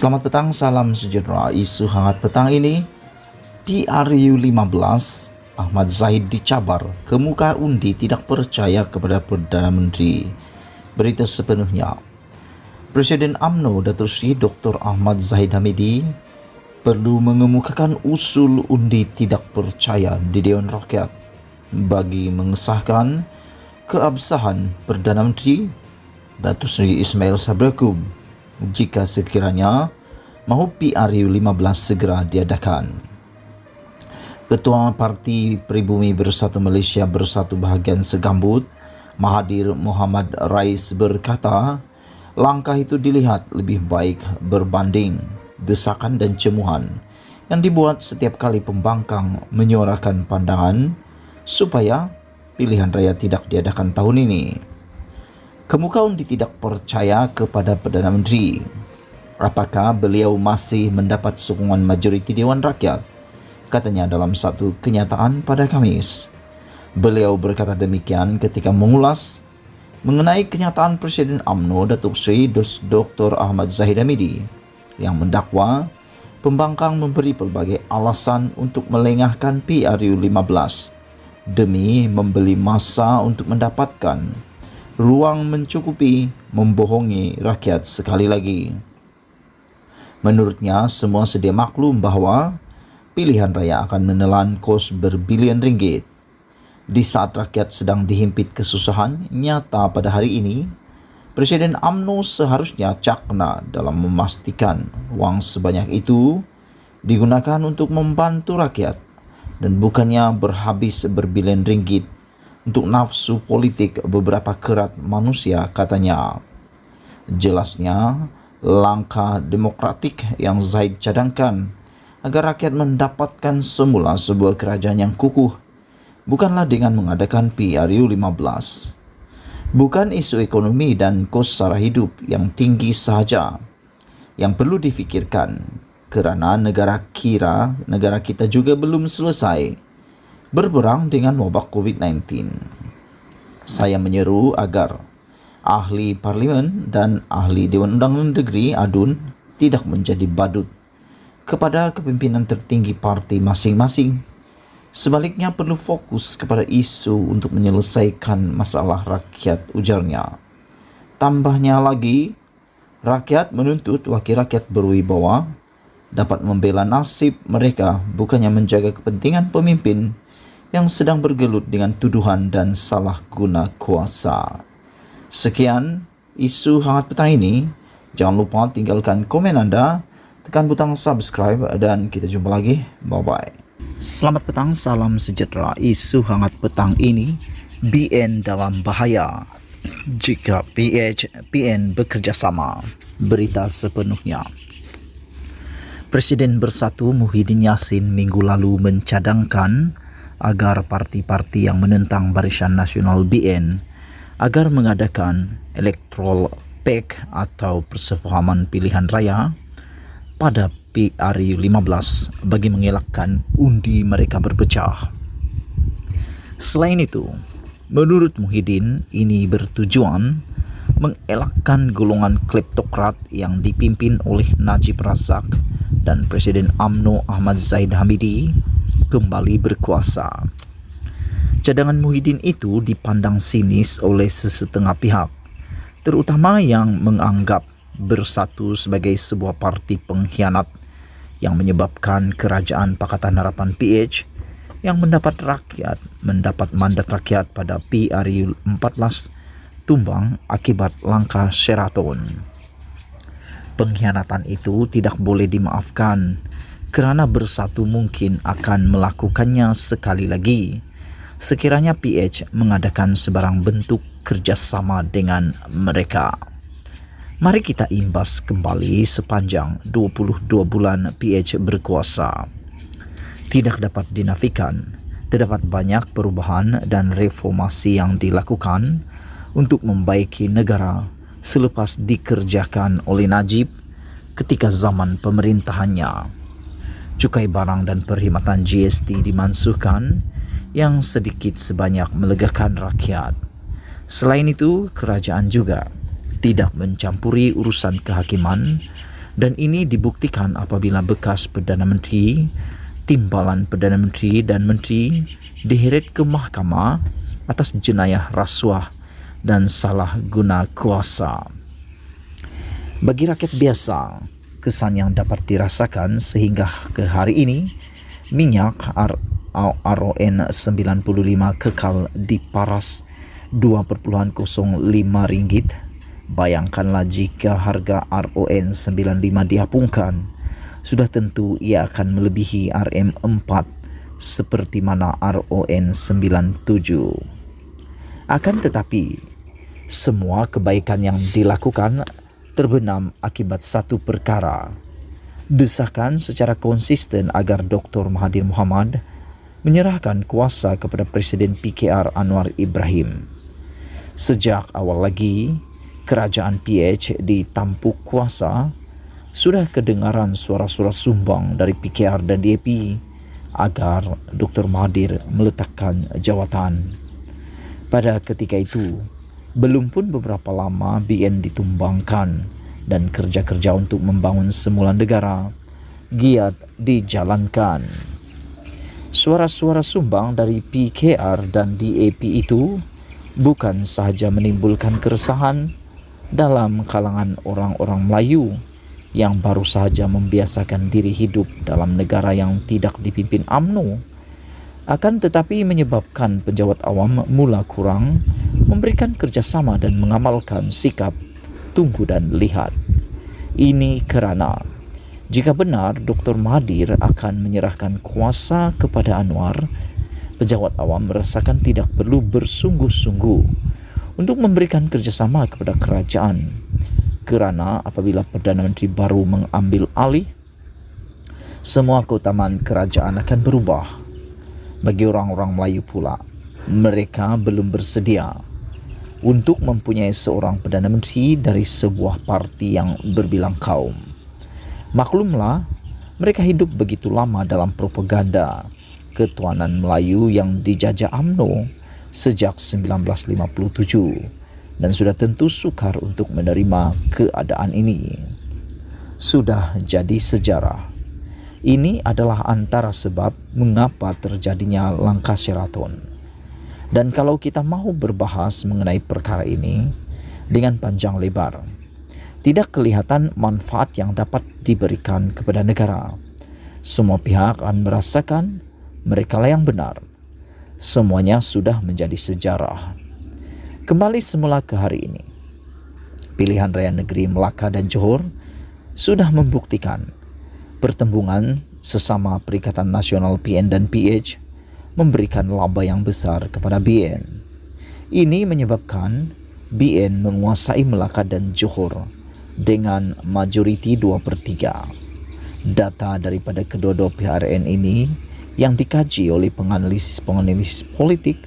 Selamat petang, salam sejahtera. Isu hangat petang ini, PRU 15, Ahmad Zahid dicabar, ke muka undi tidak percaya kepada Perdana Menteri. Berita sepenuhnya. Presiden UMNO Datuk Seri Dr. Ahmad Zahid Hamidi perlu mengemukakan usul undi tidak percaya di Dewan Rakyat bagi mengesahkan keabsahan Perdana Menteri Datuk Seri Ismail Sabri Yaakob jika sekiranya mahu PRU 15 segera diadakan. Ketua Parti Peribumi Bersatu Malaysia Bersatu Bahagian Segambut, Mahathir Mohamad Rais berkata, langkah itu dilihat lebih baik berbanding desakan dan cemuhan yang dibuat setiap kali pembangkang menyuarakan pandangan supaya pilihan raya tidak diadakan tahun ini. Kemuka undi tidak percaya kepada Perdana Menteri. Apakah beliau masih mendapat sokongan majoriti Dewan Rakyat? Katanya dalam satu kenyataan pada Khamis. Beliau berkata demikian ketika mengulas mengenai kenyataan Presiden UMNO Datuk Seri Dr. Ahmad Zahid Hamidi yang mendakwa pembangkang memberi pelbagai alasan untuk melengahkan PRU 15 demi membeli masa untuk mendapatkan ruang mencukupi membohongi rakyat sekali lagi. Menurutnya, semua sedia maklum bahawa pilihan raya akan menelan kos berbilion ringgit. Di saat rakyat sedang dihimpit kesusahan nyata pada hari ini, Presiden UMNO seharusnya cakna dalam memastikan wang sebanyak itu digunakan untuk membantu rakyat dan bukannya berhabis berbilion ringgit untuk nafsu politik beberapa kerat manusia, katanya. Jelasnya, langkah demokratik yang Zahid cadangkan agar rakyat mendapatkan semula sebuah kerajaan yang kukuh bukanlah dengan mengadakan PRU 15. Bukan isu ekonomi dan kos sara hidup yang tinggi sahaja yang perlu difikirkan, kerana negara kita juga belum selesai berperang dengan wabak COVID-19. Saya menyeru agar ahli parlimen dan ahli Dewan Undangan Negeri ADUN tidak menjadi badut kepada kepimpinan tertinggi parti masing-masing. Sebaliknya perlu fokus kepada isu untuk menyelesaikan masalah rakyat, ujarnya. Tambahnya lagi, rakyat menuntut wakil rakyat berwibawa dapat membela nasib mereka bukannya menjaga kepentingan pemimpin yang sedang bergelut dengan tuduhan dan salah guna kuasa. Sekian isu hangat petang ini. Jangan lupa tinggalkan komen anda, tekan butang subscribe dan kita jumpa lagi. Bye-bye. Selamat petang, salam sejahtera. Isu hangat petang ini, BN dalam bahaya jika PN bekerjasama. Berita sepenuhnya. Presiden Bersatu Muhyiddin Yassin minggu lalu mencadangkan agar parti-parti yang menentang Barisan Nasional BN agar mengadakan electoral pact atau persefahaman pilihan raya pada PRU 15 bagi mengelakkan undi mereka berpecah. Selain itu, menurut Muhyiddin, ini bertujuan mengelakkan golongan kleptokrat yang dipimpin oleh Najib Razak dan Presiden UMNO Ahmad Zahid Hamidi kembali berkuasa. Cadangan Muhyiddin itu dipandang sinis oleh sesetengah pihak, terutama yang menganggap Bersatu sebagai sebuah parti pengkhianat yang menyebabkan Kerajaan Pakatan Harapan PH yang mendapat mandat rakyat pada PRU 14 tumbang akibat langkah Sheraton. Pengkhianatan itu tidak boleh dimaafkan kerana Bersatu mungkin akan melakukannya sekali lagi sekiranya PH mengadakan sebarang bentuk kerjasama dengan mereka. Mari kita imbas kembali sepanjang 22 bulan PH berkuasa. Tidak dapat dinafikan, terdapat banyak perubahan dan reformasi yang dilakukan untuk membaiki negara selepas dikerjakan oleh Najib ketika zaman pemerintahannya. Cukai barang dan perkhidmatan GST dimansuhkan yang sedikit sebanyak melegakan rakyat. Selain itu, kerajaan juga tidak mencampuri urusan kehakiman Dan ini dibuktikan apabila bekas Perdana Menteri, timbalan Perdana Menteri dan Menteri diheret ke mahkamah atas jenayah rasuah dan salah guna kuasa. Bagi rakyat biasa, kesan yang dapat dirasakan sehingga ke hari ini, minyak RON 95 kekal di paras Rp2.05. Bayangkanlah jika harga RON 95 diapungkan, sudah tentu ia akan melebihi RM4 seperti mana RON 97. Akan tetapi, semua kebaikan yang dilakukan terbenam akibat satu perkara. Desakan secara konsisten agar Dr. Mahathir Mohamad menyerahkan kuasa kepada Presiden PKR Anwar Ibrahim. Sejak awal lagi, kerajaan PH ditampuk kuasa, sudah kedengaran suara-suara sumbang dari PKR dan DAP agar Dr. Mahathir meletakkan jawatan. Pada ketika itu, belum pun beberapa lama BN ditumbangkan dan kerja-kerja untuk membangun semula negara giat dijalankan. Suara-suara sumbang dari PKR dan DAP itu bukan sahaja menimbulkan keresahan dalam kalangan orang-orang Melayu yang baru sahaja membiasakan diri hidup dalam negara yang tidak dipimpin UMNO, akan tetapi menyebabkan pejabat awam mula kurang memberikan kerjasama dan mengamalkan sikap tunggu dan lihat. Ini kerana jika benar Dr. Mahathir akan menyerahkan kuasa kepada Anwar, pejabat awam merasakan tidak perlu bersungguh-sungguh untuk memberikan kerjasama kepada kerajaan, kerana apabila Perdana Menteri baru mengambil alih, semua keutamaan kerajaan akan berubah. Bagi orang-orang Melayu pula, mereka belum bersedia untuk mempunyai seorang Perdana Menteri dari sebuah parti yang berbilang kaum. Maklumlah, mereka hidup begitu lama dalam propaganda ketuanan Melayu yang dijajah UMNO sejak 1957 dan sudah tentu sukar untuk menerima keadaan ini. Sudah jadi sejarah. Ini adalah antara sebab mengapa terjadinya langkah Sheraton. Dan kalau kita mahu berbahas mengenai perkara ini dengan panjang lebar, tidak kelihatan manfaat yang dapat diberikan kepada negara. Semua pihak akan merasakan merekalah yang benar. Semuanya sudah menjadi sejarah. Kembali semula ke hari ini, pilihan raya negeri Melaka dan Johor sudah membuktikan pertembungan sesama Perikatan Nasional PN dan PH memberikan laba yang besar kepada BN. Ini menyebabkan BN menguasai Melaka dan Johor dengan majoriti 2/3. Data daripada kedua-dua PRN ini yang dikaji oleh penganalisis politik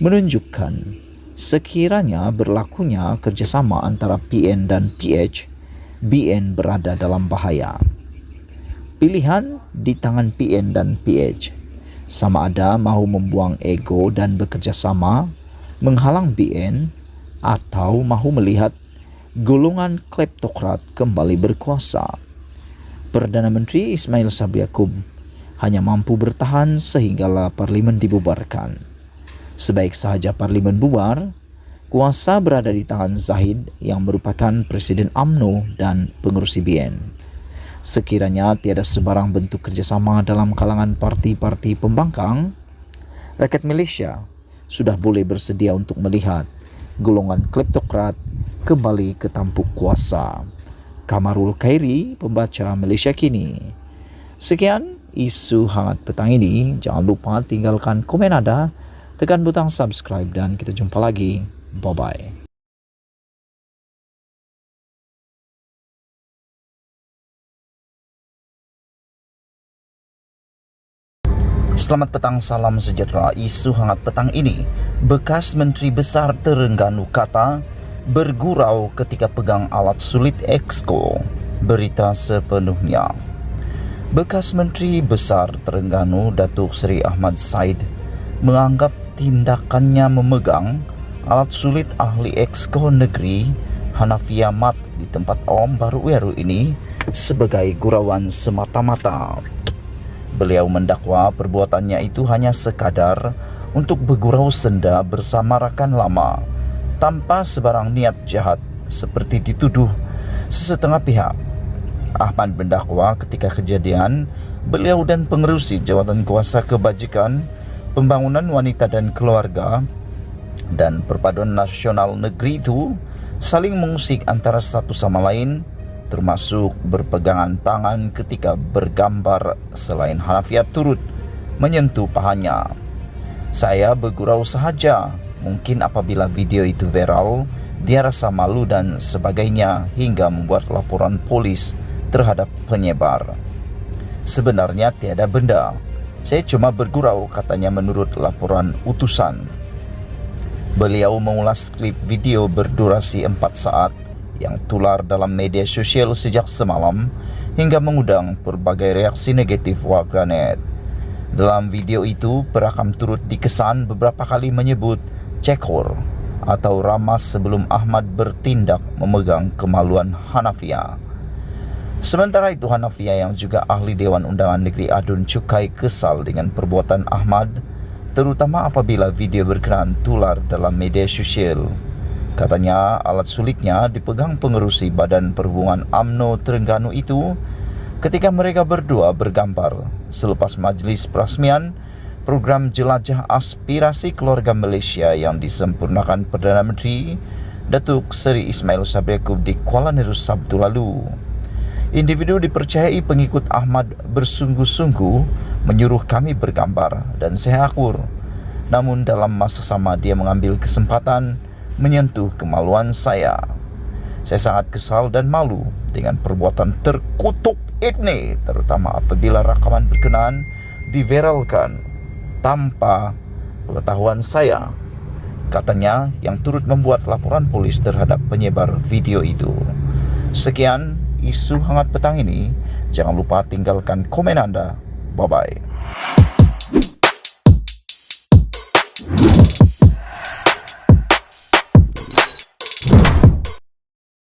menunjukkan sekiranya berlakunya kerjasama antara PN dan PH, BN berada dalam bahaya. Pilihan di tangan PN dan PH, sama ada mahu membuang ego dan bekerjasama menghalang BN atau mahu melihat golongan kleptokrat kembali berkuasa. Perdana Menteri Ismail Sabri Yaakob hanya mampu bertahan sehinggalah parlimen dibubarkan. Sebaik sahaja parlimen bubar, kuasa berada di tangan Zahid yang merupakan Presiden UMNO dan pengerusi BN. Sekiranya tiada sebarang bentuk kerjasama dalam kalangan parti-parti pembangkang, rakyat Malaysia sudah boleh bersedia untuk melihat golongan kleptokrat kembali ke tampuk kuasa. Kamarul Khairi, pembaca Malaysia Kini. Sekian isu hangat petang ini. Jangan lupa tinggalkan komen anda, tekan butang subscribe dan kita jumpa lagi. Bye-bye. Selamat petang, salam sejahtera. Isu hangat petang ini, bekas Menteri Besar Terengganu kata bergurau ketika pegang alat sulit Exco. Berita sepenuhnya. Bekas Menteri Besar Terengganu Datuk Seri Ahmad Said menganggap tindakannya memegang alat sulit ahli Exco negeri Hanafiah Mat di tempat awam baru ini sebagai gurauan semata-mata. Beliau mendakwa perbuatannya itu hanya sekadar untuk bergurau senda bersama rakan lama tanpa sebarang niat jahat seperti dituduh sesetengah pihak. Ahmad mendakwa ketika kejadian, beliau dan pengerusi jawatan kuasa kebajikan, pembangunan wanita dan keluarga, dan perpaduan nasional negeri itu saling mengusik antara satu sama lain, termasuk berpegangan tangan ketika bergambar selain Hanafiah turut menyentuh pahanya. Saya bergurau sahaja, mungkin apabila video itu viral, dia rasa malu dan sebagainya hingga membuat laporan polis terhadap penyebar. Sebenarnya tiada benda, saya cuma bergurau, katanya menurut laporan utusan. Beliau mengulas klip video berdurasi 4 saat yang tular dalam media sosial sejak semalam hingga mengundang berbagai reaksi negatif warganet. Dalam video itu, perakam turut dikesan beberapa kali menyebut cekor atau ramas sebelum Ahmad bertindak memegang kemaluan Hanafiah. Sementara itu, Hanafiah yang juga ahli Dewan Undangan Negeri Adun Cukai kesal dengan perbuatan Ahmad, terutama apabila video berkenaan tular dalam media sosial. Katanya alat suliknya dipegang pengerusi Badan Perhubungan UMNO Terengganu itu ketika mereka berdua bergambar selepas majlis perasmian program Jelajah Aspirasi Keluarga Malaysia yang disempurnakan Perdana Menteri Datuk Seri Ismail Sabri Yaakob di Kuala Nerus Sabtu lalu. Individu dipercayai pengikut Ahmad bersungguh-sungguh menyuruh kami bergambar dan saya akur. Namun dalam masa sama dia mengambil kesempatan menyentuh kemaluan saya. Saya sangat kesal dan malu dengan perbuatan terkutuk ini, terutama apabila rakaman berkenaan diviralkan tanpa pengetahuan saya, katanya yang turut membuat laporan polis terhadap penyebar video itu. Sekian isu hangat petang ini. Jangan lupa tinggalkan komen Anda. Bye-bye.